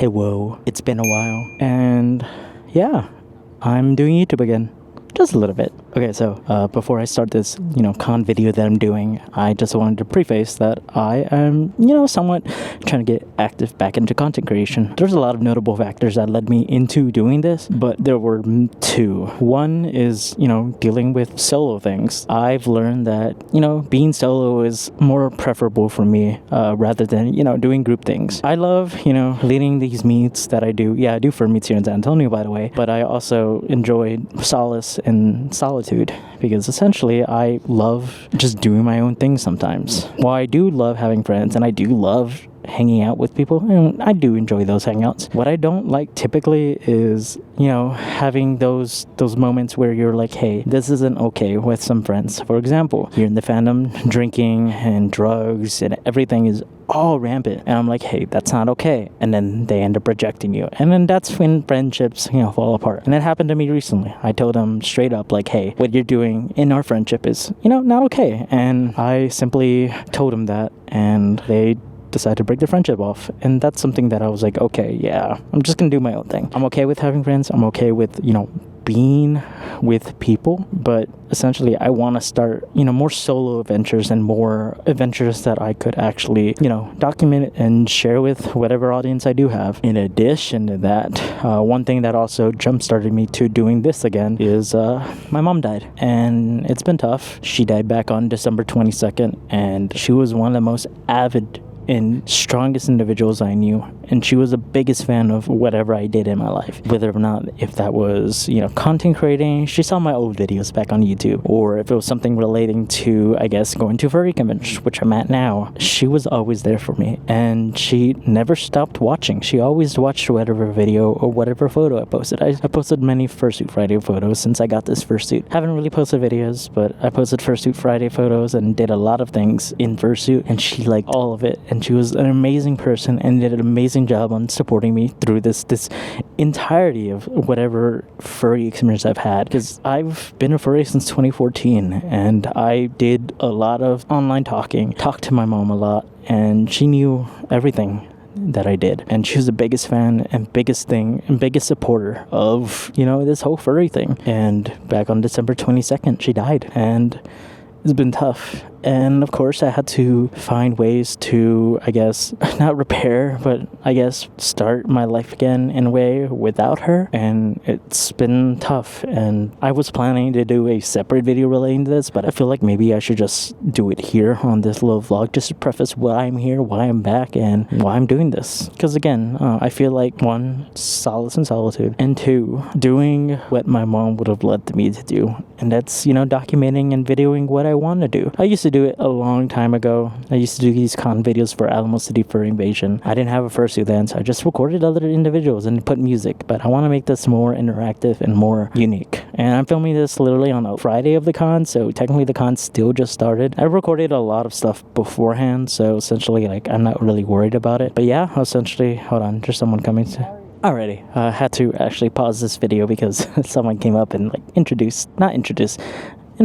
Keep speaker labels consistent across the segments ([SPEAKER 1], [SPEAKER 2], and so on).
[SPEAKER 1] Hello, it's been a while, and yeah, I'm doing YouTube again. Just a little bit. Okay, so before I start this, con video that I'm doing, I just wanted to preface that I am, somewhat trying to get active back into content creation. There's a lot of notable factors that led me into doing this, but there were two. One is, dealing with solo things. I've learned that, being solo is more preferable for me rather than, doing group things. I love, leading these meets that I do. Yeah, I do for meets here in San Antonio, by the way, but I also enjoy solace in solitude because essentially I love just doing my own thing sometimes. While I do love having friends and I do love hanging out with people, and I do enjoy those hangouts, what I don't like typically is having those moments where you're like, hey, this isn't okay with some friends. For example, you're in the fandom, drinking and drugs and everything is all rampant, and I'm like, hey, that's not okay, and then they end up rejecting you, and then that's when friendships fall apart. And it happened to me recently. I told them straight up, like, hey, what you're doing in our friendship is not okay, and I simply told them that, and they decided to break their friendship off. And that's something that I was like, okay, yeah, I'm just gonna do my own thing. I'm okay with having friends. I'm okay with being with people, but essentially I want to start more solo adventures and more adventures that I could actually document and share with whatever audience I do have. In addition to that, one thing that also jump started me to doing this again is my mom died, and it's been tough. She died back on December 22nd, and she was one of the most avid and strongest individuals I knew, and she was the biggest fan of whatever I did in my life, whether or not if that was content creating. She saw my old videos back on YouTube, or if it was something relating to, I guess, going to furry conventions, which I'm at now. She was always there for me, and she never stopped watching. She always watched whatever video or whatever photo I posted. I posted many Fursuit Friday photos since I got this fursuit. Haven't really posted videos, but I posted Fursuit Friday photos and did a lot of things in Fursuit, and she liked all of it. And she was an amazing person and did an amazing job on supporting me through this entirety of whatever furry experience I've had. Because I've been a furry since 2014, and I did a lot of online talked to my mom a lot, and she knew everything that I did, and she was the biggest fan and biggest supporter of this whole furry thing. And back on December 22nd, she died, and it's been tough. And of course I had to find ways to, I guess, not repair, but I guess start my life again in a way without her. And it's been tough. And I was planning to do a separate video relating to this, but I feel like maybe I should just do it here on this little vlog, just to preface why I'm here, why I'm back, and why I'm doing this. Because again, I feel like, one, solace and solitude, and two, doing what my mom would have led me to do. And that's, documenting and videoing what I want to do. I used to do it a long time ago. I used to do these con videos for Alamo City Furry Invasion. I didn't have a fursuit then, so I just recorded other individuals and put music. But I want to make this more interactive and more unique. And I'm filming this literally on a Friday of the con, so technically the con still just started. I recorded a lot of stuff beforehand, so essentially I'm not really worried about it. But yeah, essentially, hold on, there's someone coming to... Alrighty, I had to actually pause this video because someone came up and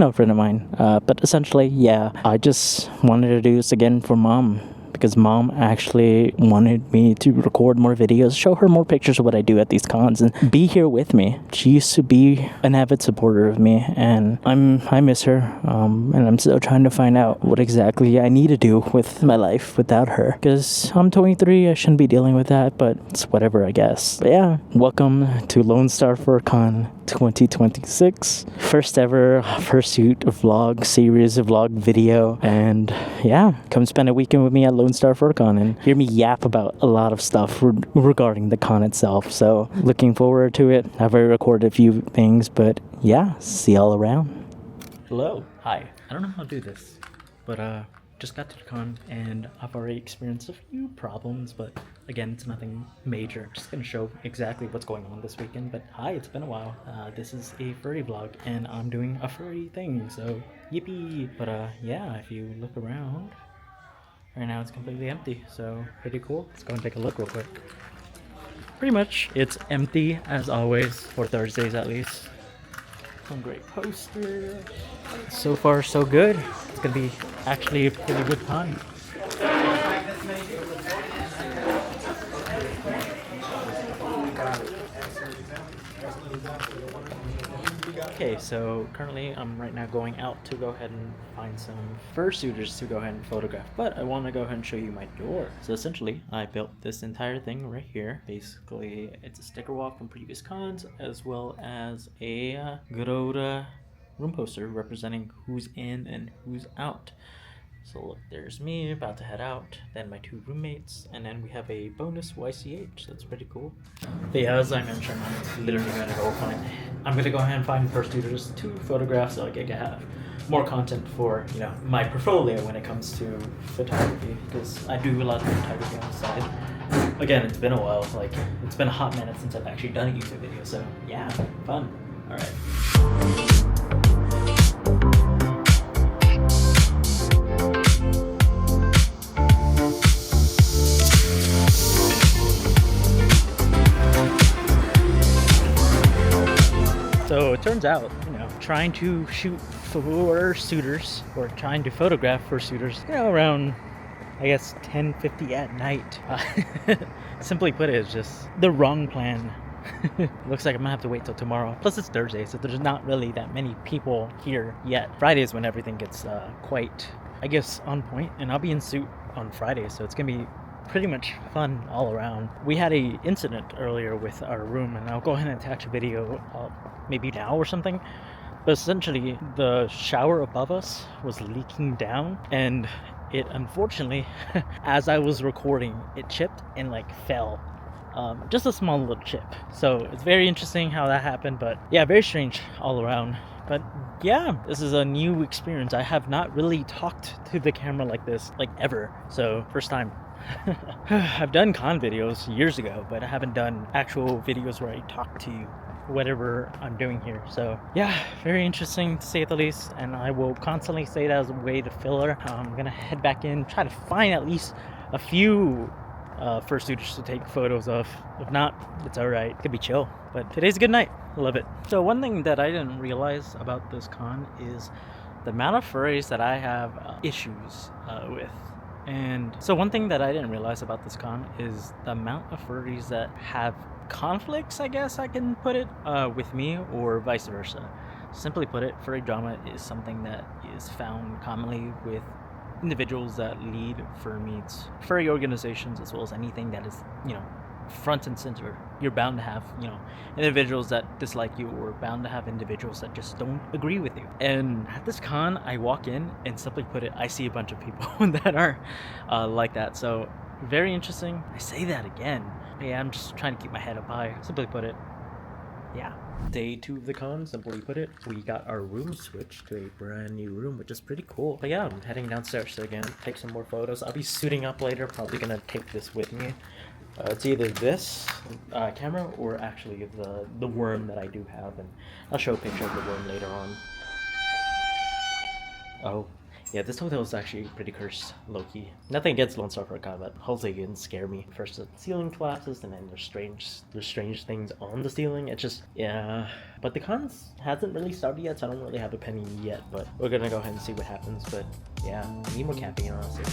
[SPEAKER 1] a friend of mine, but essentially, yeah, I just wanted to do this again for mom, because mom actually wanted me to record more videos, show her more pictures of what I do at these cons, and be here with me. She used to be an avid supporter of me, and I miss her, and I'm still trying to find out what exactly I need to do with my life without her, because I'm 23, I shouldn't be dealing with that, but it's whatever, I guess. But yeah, welcome to Lonestar Furcon 2026, first ever Fursuit vlog series, vlog video, and yeah, come spend a weekend with me at Lonestar Furcon and hear me yap about a lot of stuff regarding the con itself. So looking forward to it. I've already recorded a few things, but yeah, see y'all around. Hello, hi. I don't know how to do this, but just got to the con and I've already experienced a few problems, but again, it's nothing major. Just gonna show exactly what's going on this weekend. But hi, it's been a while. This is a furry vlog and I'm doing a furry thing, so yippee. But yeah, if you look around, right now it's completely empty, so pretty cool. Let's go and take a look real quick. Pretty much it's empty as always, for Thursdays at least. Some great posters. So far so good. It's gonna be actually a pretty good time. Okay, so currently I'm right now going out to go ahead and find some fursuiters to go ahead and photograph, but I want to go ahead and show you my door. So essentially, I built this entire thing right here. Basically, it's a sticker wall from previous cons, as well as a good old room poster representing who's in and who's out. So look, there's me about to head out, then my two roommates, and then we have a bonus YCH. That's pretty cool. But yeah, as I mentioned, I'm literally gonna go find. I'm gonna go ahead and find fursuiters to photograph so I can have more content for, you know, my portfolio when it comes to photography, because I do a lot of photography on the side. Again, it's been a while. Like, it's been a hot minute since I've actually done a YouTube video. So yeah, fun. All right. So it turns out, you know, trying to shoot fursuiters or trying to photograph fursuiters, you know, around, I guess, 10:50 at night. Simply put, it's just the wrong plan. Looks like I'm gonna have to wait till tomorrow. Plus it's Thursday, so there's not really that many people here yet. Friday is when everything gets quite, I guess, on point, and I'll be in suit on Friday, so it's gonna be pretty much fun all around. We had a incident earlier with our room, and I'll go ahead and attach a video maybe now or something. But essentially, the shower above us was leaking down, and it unfortunately, as I was recording, it chipped and like fell. Just a small little chip. So it's very interesting how that happened, but yeah, very strange all around. But yeah, this is a new experience. I have not really talked to the camera like this, like ever. So first time. I've done con videos years ago, but I haven't done actual videos where I talk to you, whatever I'm doing here. So yeah, very interesting to say the least, and I will constantly say that as a way to filler. I'm gonna head back in, try to find at least a few fursuiters to take photos of. If not, it's alright, it could be chill, but today's a good night. I love it. So one thing that I didn't realize about this con is the amount of furries that I have issues with. And so one thing that I didn't realize about this con is the amount of furries that have conflicts, I guess I can put it, with me, or vice versa. Simply put it, furry drama is something that is found commonly with individuals that lead fur meets, furry organizations, as well as anything that is, you know, front and center. You're bound to have, you know, individuals that dislike you, or bound to have individuals that just don't agree with you. And at this con, I walk in, and simply put it, I see a bunch of people that are like that. So very interesting. I say that again. Yeah, I'm just trying to keep my head up high. Simply put it, yeah. Day 2 of the con, simply put it, we got our room switched to a brand new room, which is pretty cool. But yeah, I'm heading downstairs to again take some more photos. I'll be suiting up later, probably gonna take this with me. It's either this camera or actually the worm that I do have, and I'll show a picture of the worm later on. Oh, yeah, this hotel is actually pretty cursed, low-key. Nothing against Lonestar Furcon, but hopefully it didn't scare me. First the ceiling collapses, and then there's strange things on the ceiling. It's just, yeah. But the con hasn't really started yet, so I don't really have a penny yet, but we're gonna go ahead and see what happens. But yeah, I need more camping, honestly.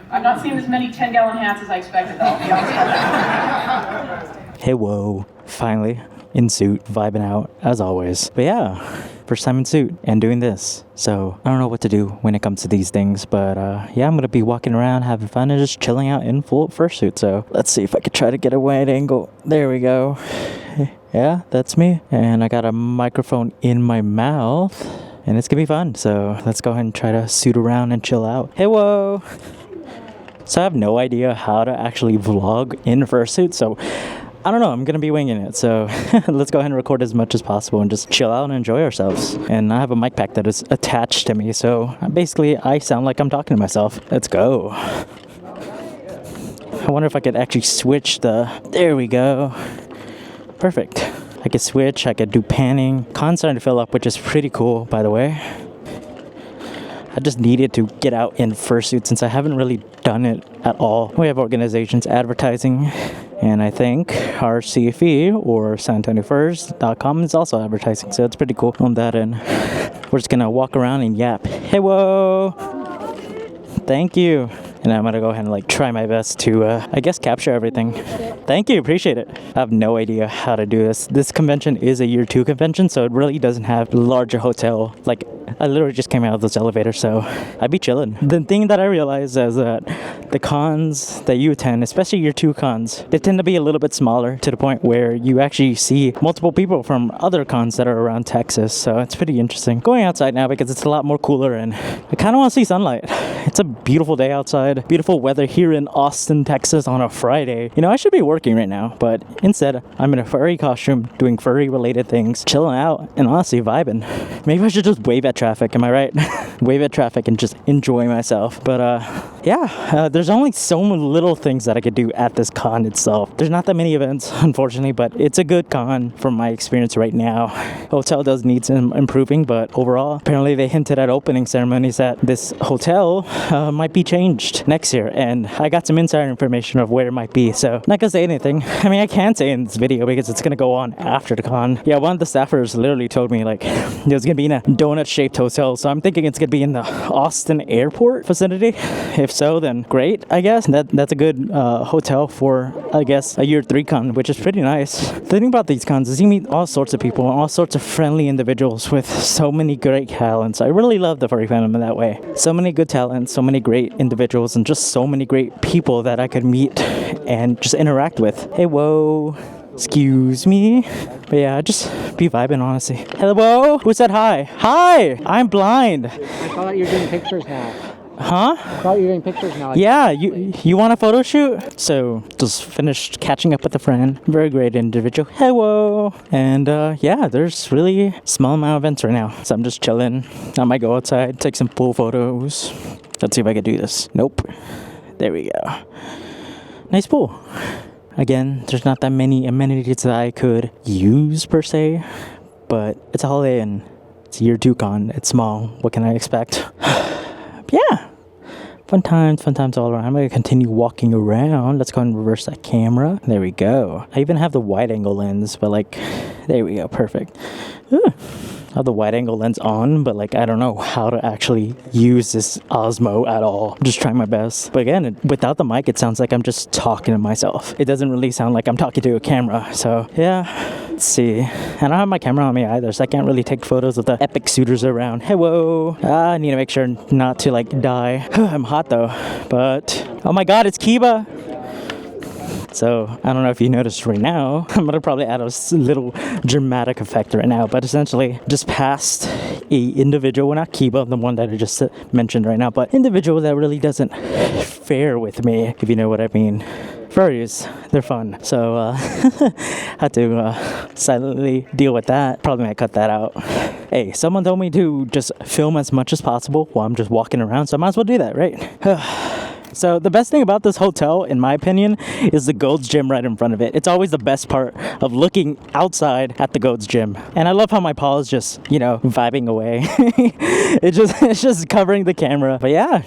[SPEAKER 2] I've not seen as many 10-gallon hats as I expected, though. I'll be honest about that.
[SPEAKER 1] Hey, whoa. Finally, in suit, vibing out, as always. But yeah, first time in suit and doing this. So I don't know what to do when it comes to these things, but yeah, I'm gonna be walking around, having fun, and just chilling out in full fursuit. So let's see if I could try to get a wide angle. There we go. Yeah, that's me. And I got a microphone in my mouth, and it's gonna be fun. So let's go ahead and try to suit around and chill out. Hey, whoa. So I have no idea how to actually vlog in fursuit, so I don't know, I'm gonna be winging it. So let's go ahead and record as much as possible and just chill out and enjoy ourselves. And I have a mic pack that is attached to me, so basically I sound like I'm talking to myself. Let's go. I wonder if I could actually switch the, there we go. Perfect. I could switch, I could do panning. Con's starting to fill up, which is pretty cool, by the way. I just needed to get out in fursuit since I haven't really done it at all. We have organizations advertising, and I think our CFE or SanAntonioFurs.com is also advertising, so it's pretty cool on that end. We're just gonna walk around and yap. Hey, whoa! Thank you. And I'm gonna go ahead and like try my best to, I guess, capture everything. Thank you, appreciate it. I have no idea how to do this. This convention is a year 2 convention, so it really doesn't have a larger hotel. Like, I literally just came out of those elevators, so I'd be chilling. The thing that I realized is that the cons that you attend, especially year 2 cons, they tend to be a little bit smaller to the point where you actually see multiple people from other cons that are around Texas, so it's pretty interesting. Going outside now because it's a lot more cooler and I kind of want to see sunlight. It's a beautiful day outside. Beautiful weather here in Austin, Texas on a Friday. You know, I should be working right now, but instead I'm in a furry costume doing furry related things, chilling out and honestly vibing. Maybe I should just wave at traffic, am I right? Wave at traffic and just enjoy myself. But yeah, there's only so many little things that I could do at this con itself. There's not that many events, unfortunately, but it's a good con from my experience right now. Hotel does need some improving, but overall, apparently they hinted at opening ceremonies that this hotel might be changed next year, and I got some insider information of where it might be, so not gonna say anything. I mean, I can't say in this video because it's gonna go on after the con. Yeah, one of the staffers literally told me like it was gonna be in a donut-shaped hotel, so I'm thinking it's gonna be in the Austin airport vicinity. If so, then great, I guess. That's a good hotel for, I guess, a year 3 con, which is pretty nice. The thing about these cons is you meet all sorts of people, all sorts of friendly individuals with so many great talents. I really love the furry fandom in that way. So many good talents, so many great individuals, and just so many great people that I could meet and just interact with. Hey, whoa. Excuse me. But yeah, just be vibing, honestly. Hello? Who said hi? Hi! I'm blind.
[SPEAKER 3] I thought you were doing pictures now.
[SPEAKER 1] Huh?
[SPEAKER 3] I thought you were doing pictures now.
[SPEAKER 1] Yeah, you want a photo shoot? So, just finished catching up with a friend. Very great individual. Hello! And yeah, there's really small amount of events right now. So I'm just chilling. I might go outside, take some pool photos. Let's see if I can do this. Nope. There we go. Nice pool. Again, there's not that many amenities that I could use per se, but it's a holiday and it's a year 2 con. It's small. What can I expect? Yeah. Fun times all around. I'm going to continue walking around. Let's go and reverse that camera. There we go. I even have the wide angle lens, but like, there we go. Perfect. I have the wide angle lens on, but like I don't know how to actually use this Osmo at all. I'm just trying my best. But again, without the mic, it sounds like I'm just talking to myself. It doesn't really sound like I'm talking to a camera. So yeah, let's see. I don't have my camera on me either, so I can't really take photos of the epic suitors around. Hello. I need to make sure not to like die. I'm hot though, but oh my God, it's Kiba. So, I don't know if you noticed right now, I'm going to probably add a little dramatic effect right now, but essentially just past a individual, well, not Kiba, the one that I just mentioned right now, but individual that really doesn't fare with me, if you know what I mean. Furries, they're fun. So, had to silently deal with that. Probably might cut that out. Hey, someone told me to just film as much as possible while I'm just walking around, so I might as well do that, right? So the best thing about this hotel, in my opinion, is the Gold's Gym right in front of it. It's always the best part of looking outside at the Gold's Gym. And I love how my paw is just, you know, vibing away. It's just covering the camera. But yeah,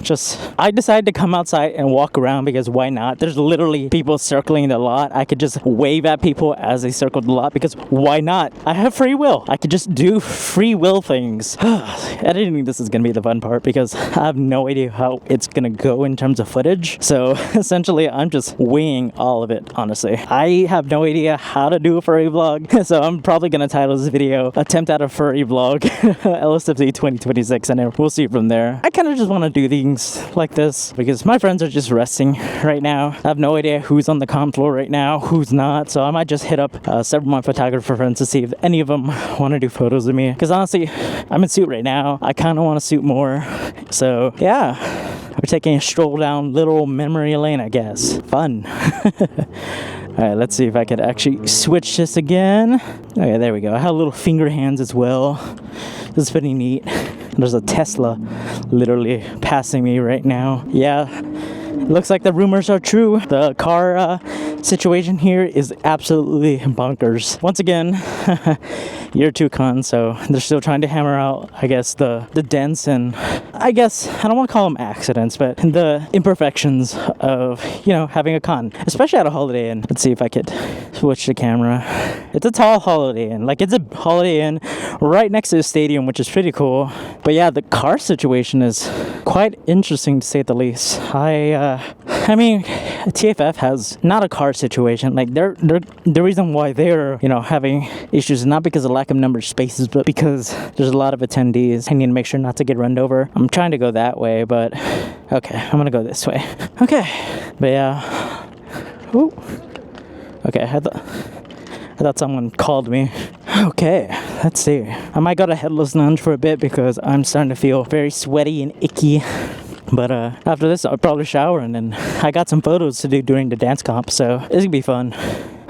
[SPEAKER 1] I decided to come outside and walk around because why not? There's literally people circling the lot. I could just wave at people as they circle the lot because why not? I have free will. I could just do free will things. Editing this is going to be the fun part because I have no idea how it's going to go in terms of footage. So essentially I'm just winging all of it, honestly. I have no idea how to do a furry vlog, so I'm probably gonna title this video Attempt at a Furry Vlog LSFC 2026, and then we'll see from there. I kind of just want to do things like this because my friends are just resting right now. I have no idea who's on the con floor right now, who's not, so I might just hit up several of my photographer friends to see if any of them want to do photos of me, because honestly I'm in suit right now. I kind of want to suit more, so yeah. We're taking a stroll down little memory lane, I guess. Fun. Alright, let's see if I could actually switch this again. Okay, there we go. I have little finger hands as well. This is pretty neat. There's a Tesla literally passing me right now. Yeah, looks like the rumors are true. The car situation here is absolutely bonkers. Once again, year 2 con, so they're still trying to hammer out, I guess, the dents and I guess, I don't want to call them accidents, but the imperfections of, you know, having a con, especially at a Holiday Inn. Let's see if I could switch the camera. It's a tall Holiday Inn. Like, it's a Holiday Inn right next to the stadium, which is pretty cool. But yeah, the car situation is quite interesting to say the least. I mean, TFF has not a car situation. Like, the reason why they're, you know, having issues is not because of lack of number of spaces, but because there's a lot of attendees. I need to make sure not to get run over. I'm trying to go that way, but okay, I'm gonna go this way. Okay, but yeah. Ooh. Okay, I thought someone called me. Okay, let's see. I might go to Headless Lounge for a bit because I'm starting to feel very sweaty and icky. But after this, I'll probably shower, and then I got some photos to do during the dance comp, so it's gonna be fun.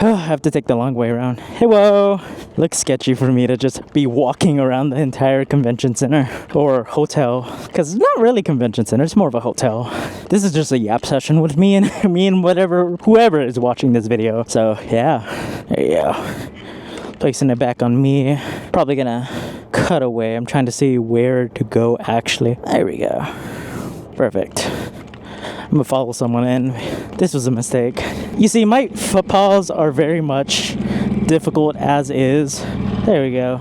[SPEAKER 1] I have to take the long way around. Hey, whoa! Looks sketchy for me to just be walking around the entire convention center or hotel, because it's not really convention center, it's more of a hotel. This is just a yap session with me and whoever is watching this video. So yeah, there you go. Placing it back on me. Probably gonna cut away. I'm trying to see where to go actually. There we go. Perfect. I'm gonna follow someone in. This was a mistake. You see, my foot paws are very much difficult as is. There we go.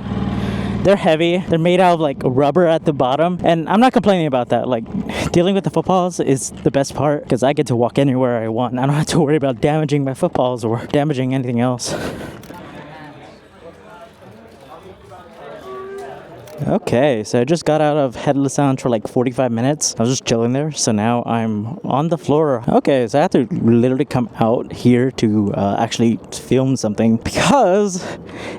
[SPEAKER 1] They're heavy. They're made out of like rubber at the bottom. And I'm not complaining about that. Like, dealing with the foot paws is the best part because I get to walk anywhere I want. I don't have to worry about damaging my foot paws or damaging anything else. Okay, so I just got out of Headless Lounge for like 45 minutes. I was just chilling there, so now I'm on the floor. Okay, so I have to literally come out here to actually film something because,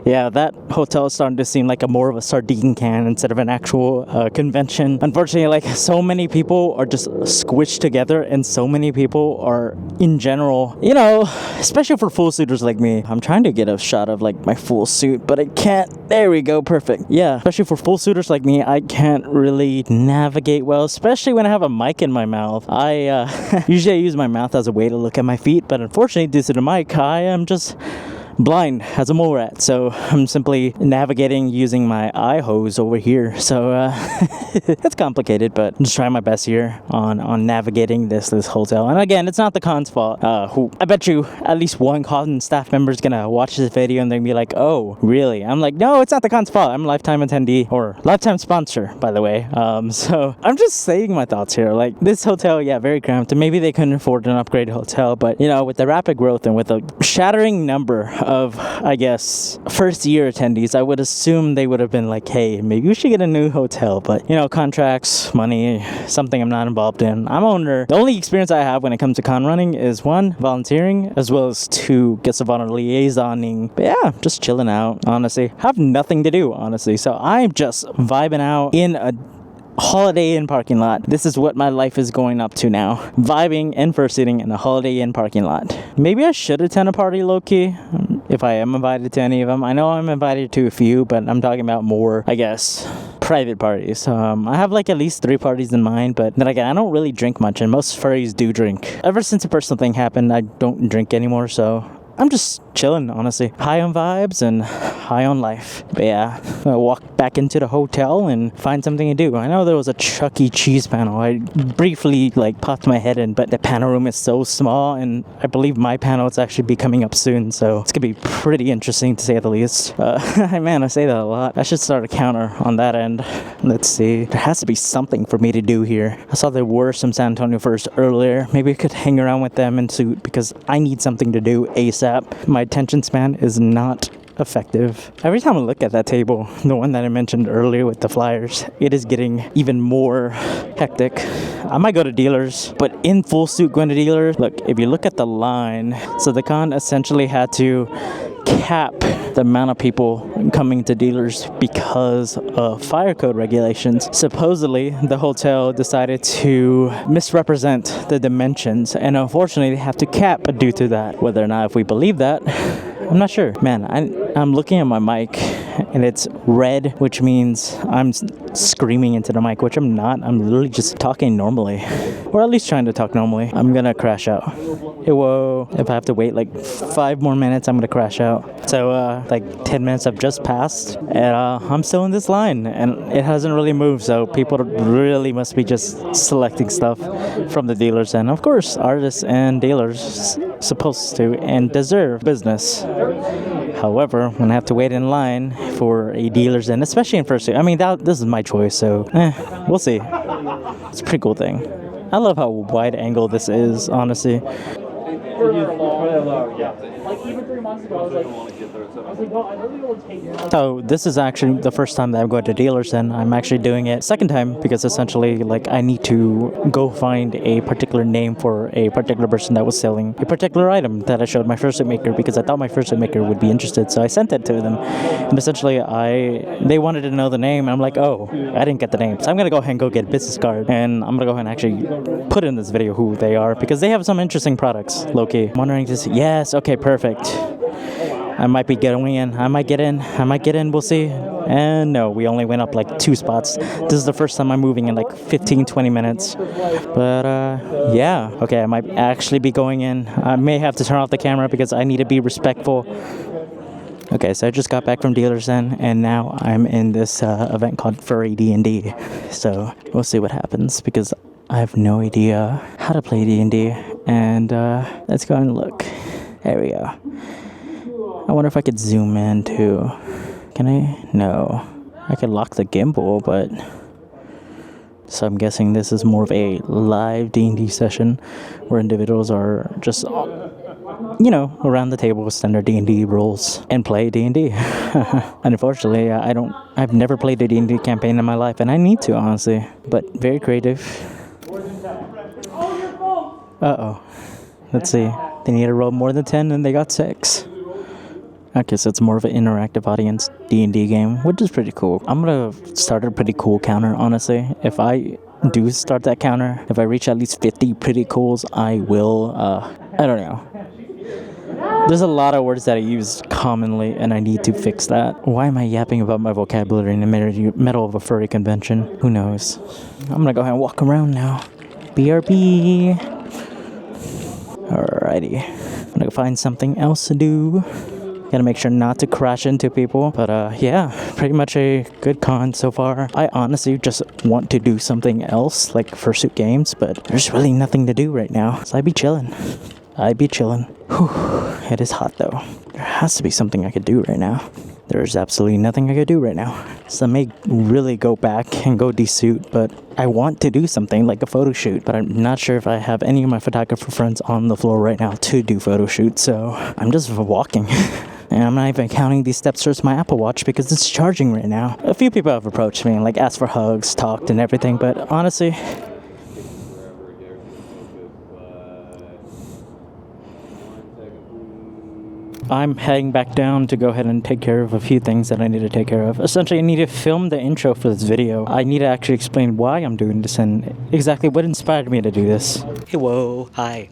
[SPEAKER 1] yeah, that hotel is starting to seem like more of a sardine can instead of an actual convention. Unfortunately, like, so many people are just squished together, and so many people are, in general, you know, especially for full suiters like me. I'm trying to get a shot of like my full suit, but I can't. There we go, perfect. Yeah, especially for full suiters like me, I can't really navigate well, especially when I have a mic in my mouth. I usually use my mouth as a way to look at my feet, but unfortunately, due to the mic, I am just blind as a mole rat, so I'm simply navigating using my eye hose over here. So it's complicated, but I'm just trying my best here on navigating this hotel. And again, it's not the con's fault. I bet you at least one con staff member is gonna watch this video and they're gonna be like, oh, really? I'm like, no, it's not the con's fault. I'm a lifetime attendee or lifetime sponsor, by the way. So I'm just saying my thoughts here. Like, this hotel, yeah, very cramped, and maybe they couldn't afford an upgraded hotel, but you know, with the rapid growth and with a shattering number of, I guess, first year attendees, I would assume they would have been like, hey, maybe we should get a new hotel. But you know, contracts, money, something I'm not involved in. I'm owner. The only experience I have when it comes to con running is 1, volunteering, as well as 2, guest of honor liaisoning. But yeah, just chilling out, honestly. Have nothing to do, honestly. So I'm just vibing out in a Holiday Inn parking lot. This is what my life is going up to now. Vibing and fursuiting in a Holiday Inn parking lot. Maybe I should attend a party low-key if I am invited to any of them. I know I'm invited to a few, but I'm talking about more, I guess, private parties. I have like at least 3 parties in mind, but then again, I don't really drink much, and most furries do drink. Ever since a personal thing happened, I don't drink anymore, so I'm just chilling, honestly. High on vibes and high on life. But yeah, I'll walk back into the hotel and find something to do. I know there was a Chuck E. Cheese panel. I briefly like popped my head in, but the panel room is so small, and I believe my panel is actually be coming up soon, so it's gonna be pretty interesting to say the least. Man, I say that a lot. I should start a counter on that end. Let's see. There has to be something for me to do here. I saw there were some San Antonio Furs earlier. Maybe I could hang around with them in suit because I need something to do ASAP. My attention span is not effective. Every time I look at that table, the one that I mentioned earlier with the flyers, it is getting even more hectic. I might go to dealers, but in full suit going to dealers, look, if you look at the line, so the con essentially had to cap the amount of people coming to dealers because of fire code regulations. Supposedly, the hotel decided to misrepresent the dimensions, and unfortunately, they have to cap due to that. Whether or not if we believe that, I'm not sure. Man, I'm looking at my mic and it's red, which means I'm screaming into the mic, which I'm not. I'm literally just talking normally, or at least trying to talk normally. I'm gonna crash out. Hey, whoa. If I have to wait like 5 more minutes, I'm gonna crash out. So like 10 minutes have just passed, and I'm still in this line, and it hasn't really moved, so people really must be just selecting stuff from the dealers. And of course, artists and dealers supposed to and deserve business. However, when I have to wait in line for a dealer's end, especially in Fursuit, I mean, this is my choice, so we'll see. It's a pretty cool thing. I love how wide angle this is, honestly.
[SPEAKER 2] Like even 3 months ago, I was like, no, I really will take it.
[SPEAKER 1] So this is actually the first time that I'm going to dealers, and I'm actually doing it second time because essentially, like, I need to go find a particular name for a particular person that was selling a particular item that I showed my Fursuit maker because I thought my Fursuit maker would be interested. So I sent it to them, and essentially, they wanted to know the name, and I'm like, oh, I didn't get the name, so I'm gonna go ahead and go get a business card, and I'm gonna go ahead and actually put in this video who they are because they have some interesting products. Low-key, I'm wondering to see. Yes, okay, perfect. I might be getting in. I might get in. We'll see. And no, we only went up like 2 spots. This is the first time I'm moving in like 15-20 minutes. But yeah. Okay, I might actually be going in. I may have to turn off the camera because I need to be respectful. Okay, so I just got back from dealers then, and now I'm in this event called Furry D&D. So we'll see what happens because I have no idea how to play D&D. And let's go and look. There we go. I wonder if I could zoom in too. Can I? No. I could lock the gimbal, but... So I'm guessing this is more of a live D&D session where individuals are just, you know, around the table with standard D&D rules and play D&D. Unfortunately, I've never played a D&D campaign in my life, and I need to, honestly. But very creative. Uh-oh. Let's see. They need to roll more than 10, and they got 6. Okay, so it's more of an interactive audience D&D game, which is pretty cool. I'm gonna start a pretty cool counter, honestly. If I do start that counter, if I reach at least 50 pretty cools, I will, I don't know. There's a lot of words that I use commonly, and I need to fix that. Why am I yapping about my vocabulary in the middle of a furry convention? Who knows? I'm gonna go ahead and walk around now. BRB. Alrighty. I'm gonna find something else to do. Gotta make sure not to crash into people. But yeah, pretty much a good con so far. I honestly just want to do something else, like Fursuit games, but there's really nothing to do right now. So I'd be chilling. Whew, it is hot though. There has to be something I could do right now. There's absolutely nothing I could do right now. So I may really go back and go desuit, but I want to do something like a photo shoot, but I'm not sure if I have any of my photographer friends on the floor right now to do photo shoots, so I'm just walking. And I'm not even counting these steps towards my Apple Watch because it's charging right now. A few people have approached me and like asked for hugs, talked and everything, but honestly, I'm heading back down to go ahead and take care of a few things that I need to take care of. Essentially, I need to film the intro for this video. I need to actually explain why I'm doing this and exactly what inspired me to do this. Hey, whoa, hi.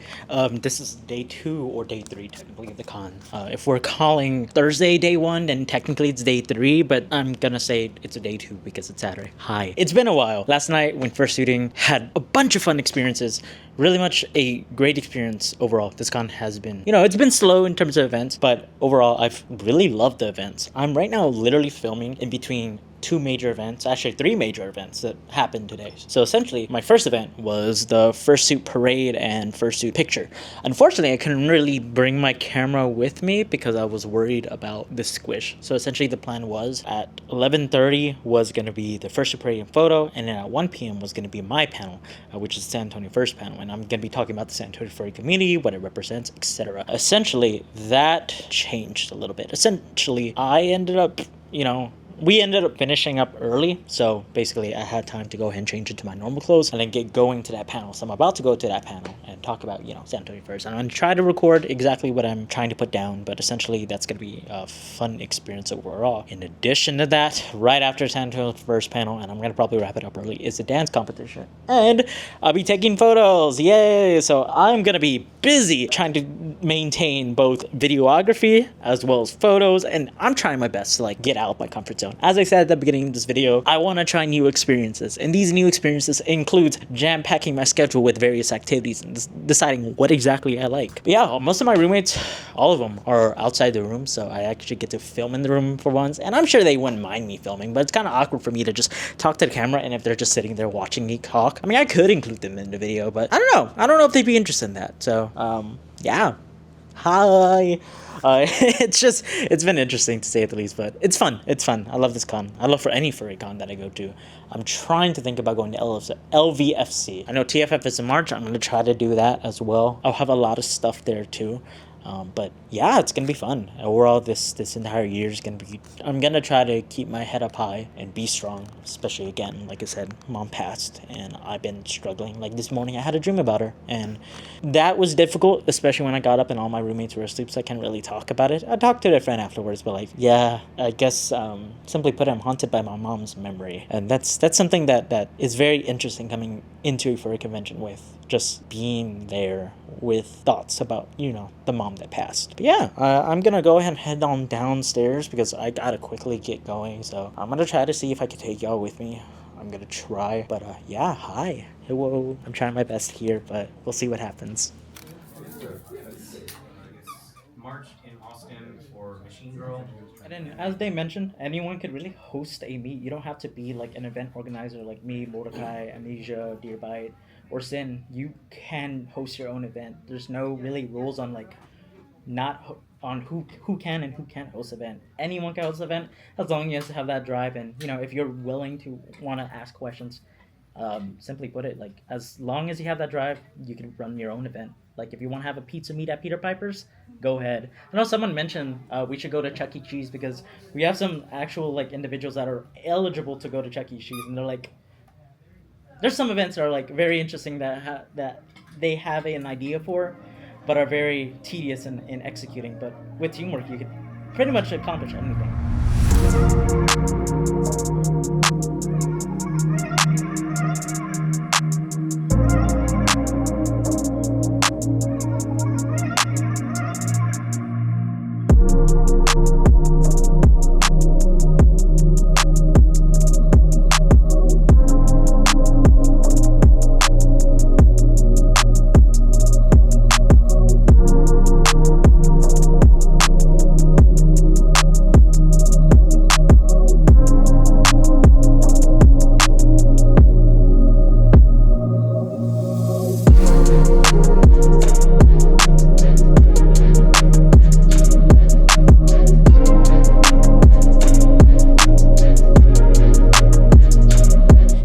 [SPEAKER 1] This is day 2 or day 3, technically, of the con. If we're calling Thursday day 1, then technically it's day 3, but I'm gonna say it's a day 2 because it's Saturday. Hi. It's been a while. Last night, when fursuiting, had a bunch of fun experiences. Really much a great experience overall. This con has been, you know, it's been slow in terms of events, but overall, I've really loved the events. I'm right now literally filming in between 2 major events, actually 3 major events that happened today. So essentially, my first event was the Fursuit parade and Fursuit picture. Unfortunately, I couldn't really bring my camera with me because I was worried about the squish. So essentially, the plan was at 11:30 was going to be the Fursuit parade and photo, and then at 1 p.m. was going to be my panel, which is the San Antonio First panel, and I'm going to be talking about the San Antonio furry community, what it represents, etc. Essentially, that changed a little bit. Essentially, I ended up, you know, we ended up finishing up early, so basically I had time to go ahead and change it to my normal clothes and then get going to that panel. So I'm about to go to that panel and talk about, you know, San Antonio first. And I'm going to try to record exactly what I'm trying to put down, but essentially that's going to be a fun experience overall. In addition to that, right after San Antonio first panel, and I'm going to probably wrap it up early, is a dance competition. And I'll be taking photos, yay! So I'm going to be busy trying to maintain both videography as well as photos, and I'm trying my best to like get out of my comfort zone. As I said at the beginning of this video, I want to try new experiences, and these new experiences includes jam-packing my schedule with various activities and deciding what exactly I like. But yeah, most of my roommates, all of them, are outside the room, so I actually get to film in the room for once, and I'm sure they wouldn't mind me filming, but it's kind of awkward for me to just talk to the camera, and if they're just sitting there watching me talk, I mean, I could include them in the video, but I don't know if they'd be interested in that. So yeah, hi. It's been interesting to say the least, but it's fun. I love this con. I love for any furry con that I go to. I'm trying to think about going to LVFC. I know TFF is in March. I'm gonna try to do that as well. I'll have a lot of stuff there too. But yeah, it's gonna be fun. Overall, this entire year is gonna be. I'm gonna try to keep my head up high and be strong. Especially again, like I said, mom passed, and I've been struggling. Like this morning, I had a dream about her, and that was difficult. Especially when I got up and all my roommates were asleep, so I can't really talk about it. I talked to a friend afterwards, but like, yeah, I guess simply put, I'm haunted by my mom's memory, and that's something that is very interesting coming into a furry convention with just being there with thoughts about, you know, the mom that passed. But yeah, I'm gonna go ahead and head on downstairs because I gotta quickly get going. So I'm gonna try to see if I can take y'all with me. I'm gonna try. But yeah, hi. Hello. I'm trying my best here, but we'll see what happens.
[SPEAKER 4] March in Austin for Machine Girl.
[SPEAKER 1] And then, as they mentioned, anyone could really host a meet. You don't have to be like an event organizer like me, Mordecai, Amnesia, Deerbite, or Sin. You can host your own event. There's no really rules on like on who can and who can't host event. Anyone can host event as long as you have that drive, and you know, if you're willing to want to ask questions. Simply put it, like as long as you have that drive, you can run your own event. Like if you want to have a pizza meet at Peter Piper's, go ahead. I know someone mentioned we should go to Chuck E. Cheese because we have some actual like individuals that are eligible to go to Chuck E. Cheese, and they're like, there's some events that are like very interesting that that they have an idea for, but are very tedious in executing. But with teamwork, you can pretty much accomplish anything.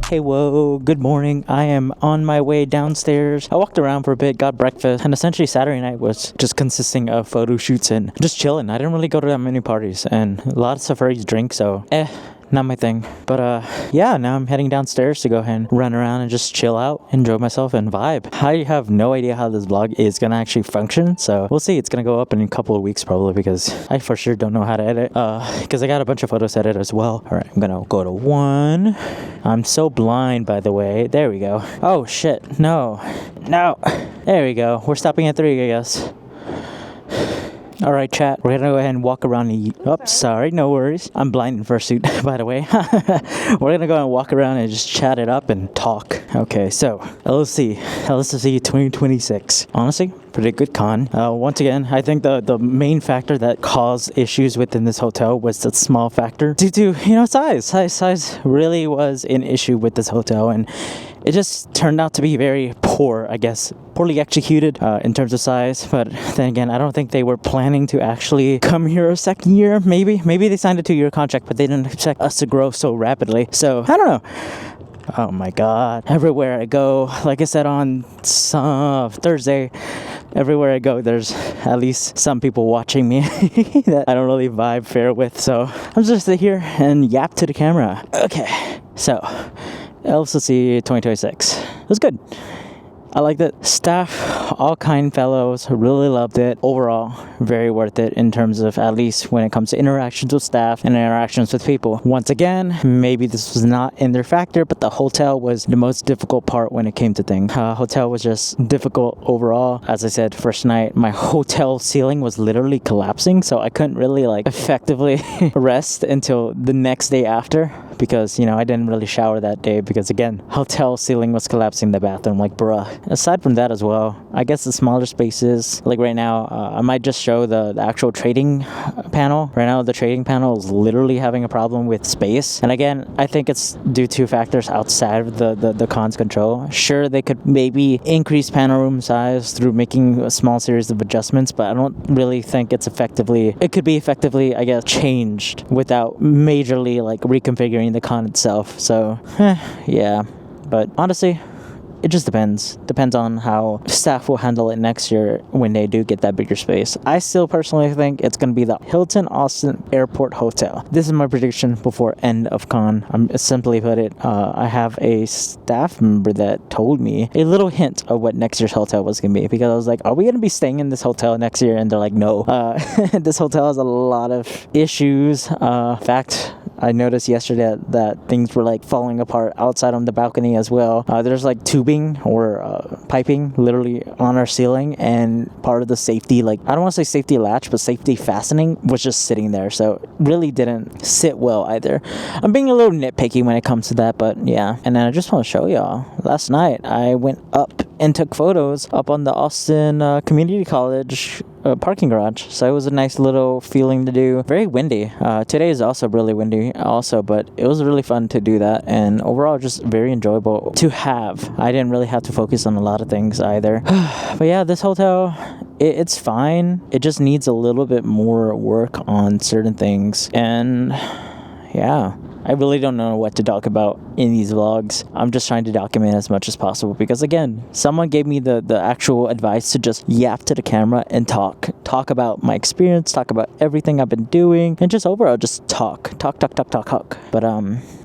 [SPEAKER 1] Hey, whoa, good morning. I am on my way downstairs. I walked around for a bit, got breakfast, and essentially Saturday night was just consisting of photo shoots and just chilling. I didn't really go to that many parties, and a lot of safaris drink, so not my thing. But yeah, now I'm heading downstairs to go ahead and run around and just chill out, enjoy myself, and vibe. I have no idea how this vlog is gonna actually function, so we'll see. It's gonna go up in a couple of weeks probably because I for sure don't know how to edit, because I got a bunch of photos to edit as well. All right, I'm gonna go to 1. I'm so blind, by the way. There we go. Oh shit, no. There we go. We're stopping at 3, I guess. All right, chat. We're gonna go ahead and walk around and eat. Oh, sorry, no worries. I'm blind in Fursuit, by the way. We're gonna go and walk around and just chat it up and talk. Okay, so LSFC 2026. Honestly, pretty good con. Once again, I think the main factor that caused issues within this hotel was the small factor due to, you know, size. Size really was an issue with this hotel, and it just turned out to be very poor, I guess, poorly executed in terms of size. But then again, I don't think they were planning to actually come here a second year. Maybe they signed a 2-year contract, but they didn't expect us to grow so rapidly. So I don't know. Oh my God! Everywhere I go, like I said on Thursday, everywhere I go, there's at least some people watching me that I don't really vibe fair with. So I'm just sit here and yap to the camera. Okay, so LSFC 2026. It was good. I liked it. Staff, all kind fellows, really loved it. Overall, very worth it in terms of, at least when it comes to interactions with staff and interactions with people. Once again, maybe this was not in their factor, but the hotel was the most difficult part when it came to things. Hotel was just difficult overall. As I said, first night, my hotel ceiling was literally collapsing, so I couldn't really like effectively rest until the next day after, because I didn't really shower that day because, again, hotel ceiling was collapsing in the bathroom. Like, bruh. Aside from that as well, I guess the smaller spaces, like right now, I might just show the actual trading panel. Right now, the trading panel is literally having a problem with space, and again, I think it's due to factors outside of the con's control. Sure, they could maybe increase panel room size through making a small series of adjustments, but I don't really think it could be effectively, I guess, changed without majorly like reconfiguring the con itself. So yeah, but honestly, it just depends on how staff will handle it next year when they do get that bigger space. I still personally think it's going to be the Hilton Austin Airport Hotel. This is my prediction before end of con. I'm simply put it, I have a staff member that told me a little hint of what next year's hotel was going to be, because I was like, are we going to be staying in this hotel next year? And they're like, no. This hotel has a lot of issues. In fact, I noticed yesterday that things were like falling apart outside on the balcony as well. There's like tubing or piping literally on our ceiling, and part of the safety, like, I don't want to say safety latch, but safety fastening was just sitting there, so it really didn't sit well either. I'm being a little nitpicky when it comes to that, but yeah. And then I just want to show y'all, last night I went up and took photos up on the Austin Community College parking garage, so it was a nice little feeling to do. Very windy. Today is also really windy also, but it was really fun to do that, and overall just very enjoyable to have. I didn't really have to focus on a lot of things either. But yeah, this hotel, it's fine. It just needs a little bit more work on certain things, and yeah, I really don't know what to talk about in these vlogs. I'm just trying to document as much as possible because, again, someone gave me the actual advice to just yap to the camera and talk about my experience, talk about everything I've been doing, and just overall just talk. But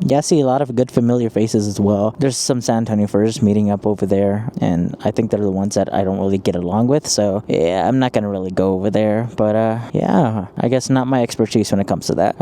[SPEAKER 1] yeah, I see a lot of good familiar faces as well. There's some San Antonio Furs meeting up over there, and I think they're the ones that I don't really get along with, so yeah, I'm not gonna really go over there. But yeah, I guess not my expertise when it comes to that.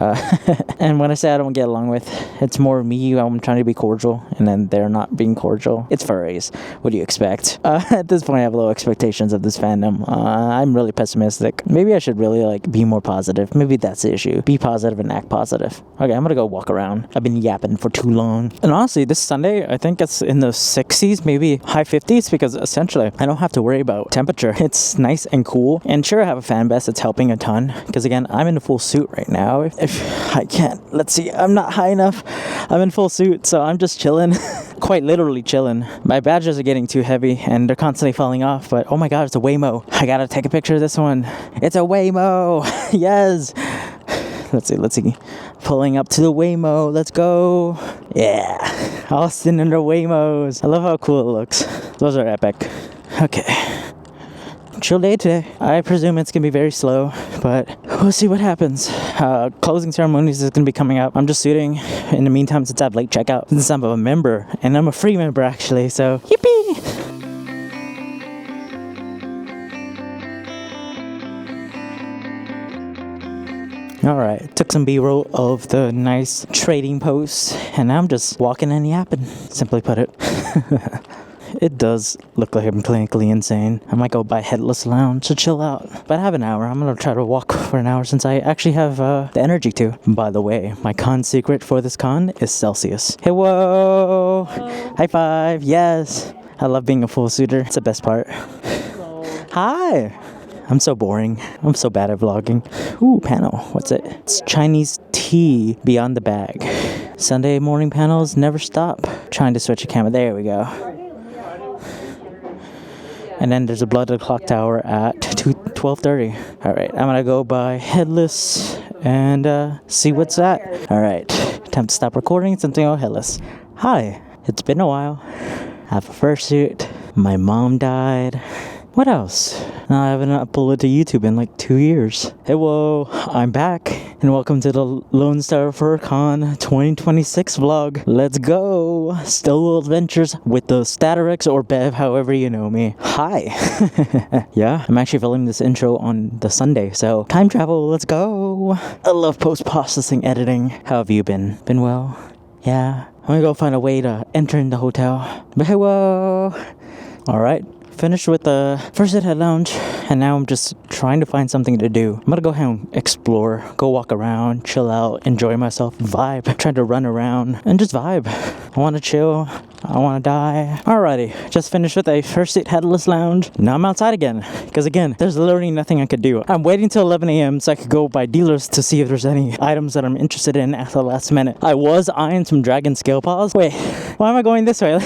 [SPEAKER 1] And when I say I don't get along with, it's more me. I'm trying to be cordial, and then they're not being cordial. It's furries. What do you expect? At this point, I have low expectations of this fandom. I'm really pessimistic. Maybe I should really like be more positive. Maybe that's the issue. Be positive and act positive. Okay, I'm gonna go walk around. I've been yapping for too long. And honestly, this Sunday, I think it's in the 60s, maybe high 50s, because essentially I don't have to worry about temperature. It's nice and cool. And sure, I have a fan base that's helping a ton, because again, I'm in a full suit right now. If I can't, let's see, I'm not high enough. I'm in full suit, so I'm just chilling. Quite literally chilling. My badges are getting too heavy and they're constantly falling off, but oh my god, it's a Waymo. I gotta take a picture of this one. It's a Waymo. Yes. Let's see. Pulling up to the Waymo. Let's go. Yeah. Austin and the Waymos. I love how cool it looks. Those are epic. Okay. Chill day today. I presume it's gonna be very slow, but we'll see what happens. Closing ceremonies is gonna be coming up. I'm just suiting in the meantime since I have late checkout. Since I'm a member, and I'm a free member actually, so yippee! Alright, took some B-roll of the nice trading post, and now I'm just walking and yapping, simply put it. It does look like I'm clinically insane. I might go by Headless Lounge to chill out. But I have an hour. I'm going to try to walk for an hour since I actually have the energy to. By the way, my con secret for this con is Celsius. Hey, whoa! Hello. High five. Yes. I love being a full suitor. It's the best part. Hello. Hi. I'm so boring. I'm so bad at vlogging. Ooh, panel. What's it? It's Chinese tea beyond the bag. Sunday morning panels never stop. Trying to switch a camera. There we go. And then there's a blooded clock tower at 12:30. Alright, I'm gonna go by Headless and see what's that. Alright, time to stop recording. Something on Headless. Hi, it's been a while. I have a fursuit. My mom died. What else? I haven't uploaded to YouTube in like 2 years. Hey, whoa, I'm back, and welcome to the Lonestar Furcon 2026 vlog. Let's go! Solo adventures with the Staterex or Bev, however you know me. Hi! Yeah, I'm actually filming this intro on the Sunday, so time travel, let's go! I love post-processing editing. How have you been? Been well? Yeah. I'm gonna go find a way to enter in the hotel. But hey, whoa! Alright. Finished with the Fursuit head lounge, and now I'm just trying to find something to do. I'm gonna go ahead and explore, go walk around, chill out, enjoy myself, vibe, trying to run around, and just vibe. I wanna chill, I wanna die. Alrighty, just finished with a Fursuit headless lounge. Now I'm outside again, because again, there's literally nothing I could do. I'm waiting till 11 a.m. so I could go by dealers to see if there's any items that I'm interested in at the last minute. I was eyeing some dragon scale paws. Wait, why am I going this way?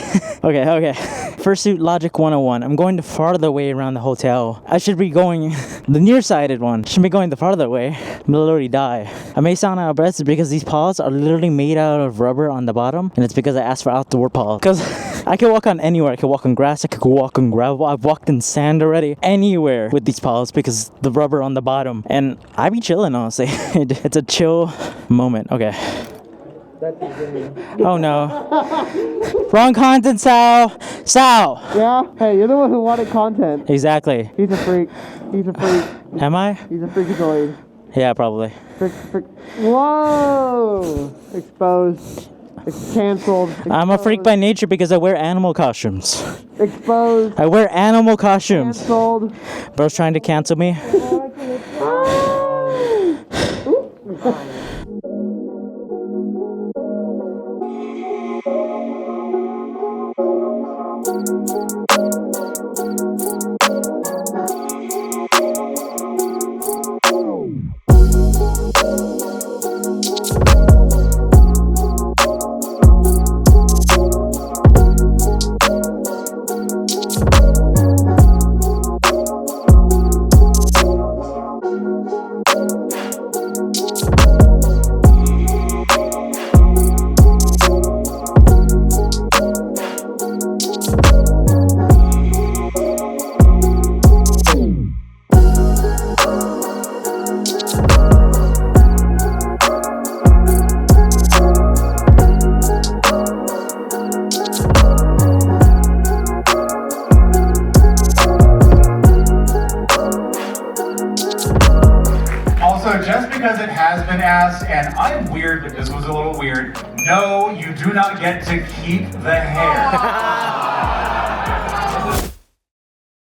[SPEAKER 1] Okay. Fursuit Logic 101. I'm going the farther way around the hotel. I should be going the nearsighted one. Should be going the farther way. I'm literally die. I may sound out of breath because these paws are literally made out of rubber on the bottom, and it's because I asked for outdoor paws. Because I can walk on anywhere. I can walk on grass. I could walk on gravel. I've walked in sand already. Anywhere with these paws because the rubber on the bottom. And I be chilling, honestly. It's a chill moment. Okay. Oh no. Wrong content, Sal! Sal!
[SPEAKER 3] Yeah? Hey, you're the one who wanted content.
[SPEAKER 1] Exactly.
[SPEAKER 3] He's a freak. He's a freak.
[SPEAKER 1] Am I?
[SPEAKER 3] He's a freakazoid.
[SPEAKER 1] Yeah, probably.
[SPEAKER 3] Freak. Whoa! Exposed. It's canceled.
[SPEAKER 1] I'm a freak by nature because I wear animal costumes.
[SPEAKER 3] Exposed.
[SPEAKER 1] I wear animal costumes.
[SPEAKER 3] Canceled.
[SPEAKER 1] Bro's trying to cancel me.
[SPEAKER 5] Just because it has been asked, and I'm weird, but this was a little weird, no, you do not get to keep the hair.